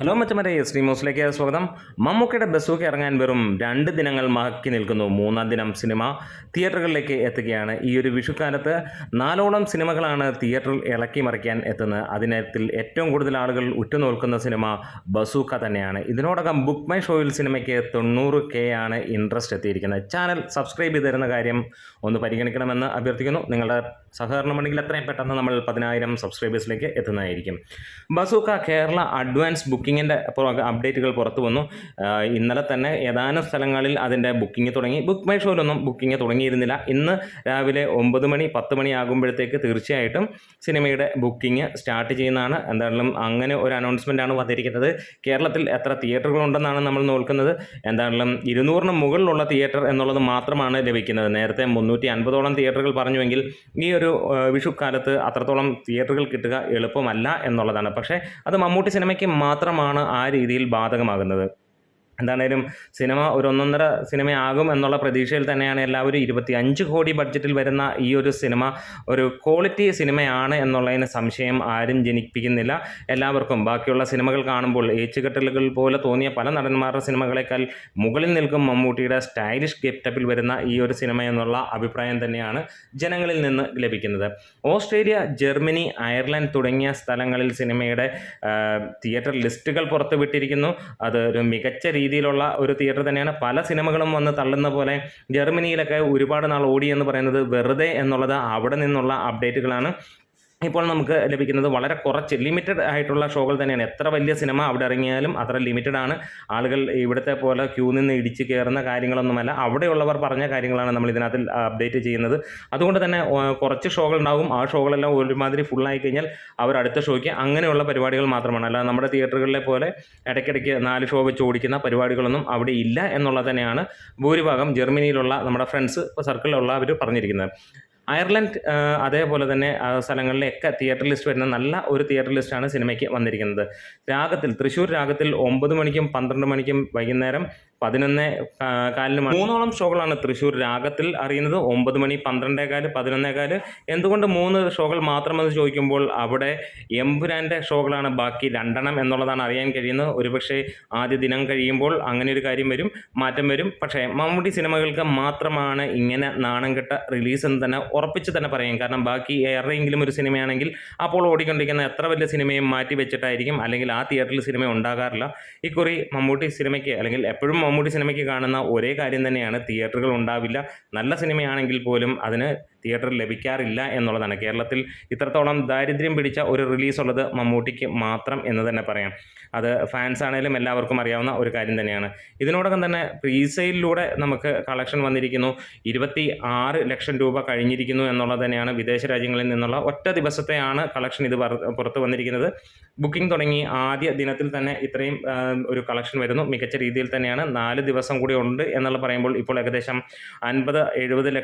Hello മച്ചമരെ ശ്രീമോസിലേക്ക് സ്വാഗതം. മമ്മൂക്കയുടെ bazooka ഇറങ്ങാൻ വെറും 2 ദിനങ്ങൾ ബാക്കി നിൽക്കുന്നു. 3-ാം ദിനം സിനിമ തിയേറ്ററുകളിലേക്ക് എത്തുകയാണ്. ഈ ഒരു വിഷുക്കാലത്ത് 4ഓളം സിനിമകളാണ് തിയേറ്ററിൽ ഇളക്കി മറിക്കാൻ എത്തുന്നത്. അതിനകത്തിൽ ഏറ്റവും കൂടുതൽ ആളുകൾ ഉറ്റുനോക്കുന്ന സിനിമ ബസൂക്ക തന്നെയാണ്. ഇതിനോടകം ബുക്ക് മൈ ഷോയിൽ സിനിമയ്ക്ക് 90K ആണ് ഇൻട്രസ്റ്റ് എത്തിയിരിക്കുന്നത്. ചാനൽ സബ്സ്ക്രൈബ് ചെയ്ത് തരുന്ന കാര്യം ഒന്ന് പരിഗണിക്കണമെന്ന് അഭ്യർത്ഥിക്കുന്നു. നിങ്ങളുടെ സഹകരണമുണ്ടെങ്കിൽ എത്രയും പെട്ടെന്ന് നമ്മൾ 10,000 സബ്സ്ക്രൈബേഴ്സിലേക്ക് എത്തുന്നതായിരിക്കും. ബസൂക്ക കേരള അഡ്വാൻസ് ബുക്കിങ്ങിൻ്റെ അപ്ഡേറ്റുകൾ പുറത്തു വന്നു. ഇന്നലെ തന്നെ ഏതാനും സ്ഥലങ്ങളിൽ അതിൻ്റെ ബുക്കിംഗ് തുടങ്ങി. ബുക്ക് മൈ ഷോയിലൊന്നും ബുക്കിംഗ് തുടങ്ങിയിരുന്നില്ല. ഇന്ന് രാവിലെ 9 മണി 10 മണി ആകുമ്പോഴത്തേക്ക് തീർച്ചയായിട്ടും സിനിമയുടെ ബുക്കിംഗ് സ്റ്റാർട്ട് ചെയ്യുന്നതാണ്. എന്തായാലും അങ്ങനെ ഒരു അനൗൺസ്മെൻറ്റാണ് വന്നിരിക്കുന്നത്. കേരളത്തിൽ എത്ര തിയേറ്ററുകളുണ്ടെന്നാണ് നമ്മൾ നോക്കുന്നത്. എന്തായാലും 200-ന് മുകളിലുള്ള തിയേറ്റർ എന്നുള്ളത് മാത്രമാണ് ലഭിക്കുന്നത്. നേരത്തെ 350ഓളം തിയേറ്ററുകൾ പറഞ്ഞുവെങ്കിൽ ഈ ഒരു വിഷുക്കാലത്ത് അത്രത്തോളം തിയേറ്ററുകൾ കിട്ടുക എളുപ്പമല്ല എന്നുള്ളതാണ്. പക്ഷേ അത് മമ്മൂട്ടി സിനിമയ്ക്ക് മാത്രമാണ് ആ രീതിയിൽ ബാധകമാകുന്നത്. എന്താണേലും സിനിമ ഒരു 1.5 സിനിമയാകും എന്നുള്ള പ്രതീക്ഷയിൽ തന്നെയാണ് എല്ലാവരും. 25 കോടി ബഡ്ജറ്റിൽ വരുന്ന ഈ ഒരു സിനിമ ഒരു ക്വാളിറ്റി സിനിമയാണ് എന്നുള്ളതിന് സംശയം ആരും ജനിപ്പിക്കുന്നില്ല. എല്ലാവർക്കും ബാക്കിയുള്ള സിനിമകൾ കാണുമ്പോൾ ഏച്ചുകെട്ടലുകൾ പോലെ തോന്നിയ പല നടന്മാരുടെ സിനിമകളെക്കാൾ മുകളിൽ നിൽക്കും മമ്മൂട്ടിയുടെ സ്റ്റൈലിഷ് ഗെറ്റപ്പിൽ വരുന്ന ഈ ഒരു സിനിമ എന്നുള്ള അഭിപ്രായം തന്നെയാണ് ജനങ്ങളിൽ നിന്ന് ലഭിക്കുന്നത്. ഓസ്ട്രേലിയ, ജർമ്മനി, അയർലൻഡ് തുടങ്ങിയ സ്ഥലങ്ങളിൽ സിനിമയുടെ തിയേറ്റർ ലിസ്റ്റുകൾ പുറത്തുവിട്ടിരിക്കുന്നു. അത് ഒരു മികച്ച രീതിയിലുള്ള ഒരു തിയേറ്റർ തന്നെയാണ്. പല സിനിമകളും വന്ന് തള്ളുന്ന പോലെ ജർമ്മനിയിലൊക്കെ ഒരുപാട് നാൾ ഓടി എന്ന് പറയുന്നത് വെറുതെ എന്നുള്ളത് അവിടെ നിന്നുള്ള അപ്ഡേറ്റുകളാണ്. ഇപ്പോൾ നമുക്ക് ലഭിക്കുന്നത് വളരെ കുറച്ച് ലിമിറ്റഡ് ആയിട്ടുള്ള ഷോകൾ തന്നെയാണ്. എത്ര വലിയ സിനിമ അവിടെ ഇറങ്ങിയാലും അത്ര ലിമിറ്റഡ് ആണ്. ആളുകൾ ഇവിടുത്തെ പോലെ ക്യൂ നിന്ന് ഇടിച്ച് കയറുന്ന കാര്യങ്ങളൊന്നുമല്ല. അവിടെയുള്ളവർ പറഞ്ഞ കാര്യങ്ങളാണ് നമ്മൾ ഇതിനകത്ത് അപ്ഡേറ്റ് ചെയ്യുന്നത്. അതുകൊണ്ട് തന്നെ കുറച്ച് ഷോകൾ ഉണ്ടാകും. ആ ഷോകളെല്ലാം ഒരുമാതിരി ഫുള്ളായി കഴിഞ്ഞാൽ അവർ അടുത്ത ഷോയ്ക്ക് അങ്ങനെയുള്ള പരിപാടികൾ മാത്രമാണ്. അല്ലാതെ നമ്മുടെ തിയേറ്ററുകളിലെ പോലെ ഇടയ്ക്കിടയ്ക്ക് 4 ഷോ വെച്ച് ഓടിക്കുന്ന പരിപാടികളൊന്നും അവിടെ ഇല്ല എന്നുള്ളത് തന്നെയാണ് ഭൂരിഭാഗം ജർമ്മനിയിലുള്ള നമ്മുടെ ഫ്രണ്ട്സ് സർക്കിളിലുള്ള അവർ പറഞ്ഞിരിക്കുന്നത്. അയർലൻഡ് അതേപോലെ തന്നെ സ്ഥലങ്ങളിലൊക്കെ തിയേറ്റർ ലിസ്റ്റ് വരുന്ന നല്ല ഒരു തിയേറ്റർ ലിസ്റ്റാണ് സിനിമയ്ക്ക് വന്നിരിക്കുന്നത്. തൃശ്ശൂർ രാഗത്തിൽ 9 മണിക്കും 12 മണിക്കും വൈകുന്നേരം 11:15 3ഓളം ഷോകളാണ് തൃശ്ശൂർ രാഗത്തിൽ അറിയുന്നത്. 9 മണി, 12:15, 11:15. എന്തുകൊണ്ട് 3 ഷോകൾ മാത്രമെന്ന് ചോദിക്കുമ്പോൾ അവിടെ എമ്പുരാൻ്റെ ഷോകളാണ് ബാക്കി 2 എന്നുള്ളതാണ് അറിയാൻ കഴിയുന്നത്. ഒരുപക്ഷെ ആദ്യ ദിനം കഴിയുമ്പോൾ അങ്ങനെ ഒരു കാര്യം വരും, മാറ്റം വരും. പക്ഷേ മമ്മൂട്ടി സിനിമകൾക്ക് മാത്രമാണ് ഇങ്ങനെ നാണം കെട്ട റിലീസ് എന്ന് തന്നെ ഉറപ്പിച്ച് തന്നെ പറയും. കാരണം ബാക്കി ഏറെയെങ്കിലും ഒരു സിനിമയാണെങ്കിൽ അപ്പോൾ ഓടിക്കൊണ്ടിരിക്കുന്ന എത്ര വലിയ സിനിമയും മാറ്റി വെച്ചിട്ടായിരിക്കും, അല്ലെങ്കിൽ ആ തിയേറ്ററിൽ സിനിമ ഉണ്ടാകാറില്ല. ഇക്കുറി മമ്മൂട്ടി സിനിമയ്ക്ക്, അല്ലെങ്കിൽ എപ്പോഴും മമ്മൂട്ടി സിനിമയ്ക്ക് കാണുന്ന ഒരേ കാര്യം തന്നെയാണ്, തിയേറ്ററുകൾ ഉണ്ടാവില്ല. നല്ല സിനിമയാണെങ്കിൽ പോലും അതിന് തിയേറ്ററിൽ ലഭിക്കാറില്ല എന്നുള്ളതാണ്. കേരളത്തിൽ ഇത്രത്തോളം ദാരിദ്ര്യം പിടിച്ച ഒരു റിലീസ് ഉള്ളത് മമ്മൂട്ടിക്ക് മാത്രം എന്ന് തന്നെ പറയാം. അത് ഫാൻസ് ആണെങ്കിലും എല്ലാവർക്കും അറിയാവുന്ന ഒരു കാര്യം തന്നെയാണ്. ഇതിനോടകം തന്നെ പ്രീസെയിലൂടെ നമുക്ക് കളക്ഷൻ വന്നിരിക്കുന്നു. 26 ലക്ഷം രൂപ കഴിഞ്ഞിരിക്കുന്നു എന്നുള്ളത് തന്നെയാണ്. വിദേശ രാജ്യങ്ങളിൽ നിന്നുള്ള ഒറ്റ ദിവസത്തെയാണ് കളക്ഷൻ ഇത് പുറത്ത് വന്നിരിക്കുന്നത്. ബുക്കിംഗ് തുടങ്ങി ആദ്യ ദിനത്തിൽ തന്നെ ഇത്രയും ഒരു കളക്ഷൻ വരുന്നു. മികച്ച രീതിയിൽ തന്നെയാണ്. 4 ദിവസം കൂടി ഉണ്ട് എന്നുള്ള പറയുമ്പോൾ ഇപ്പോൾ ഏകദേശം 50-70 ലക്ഷം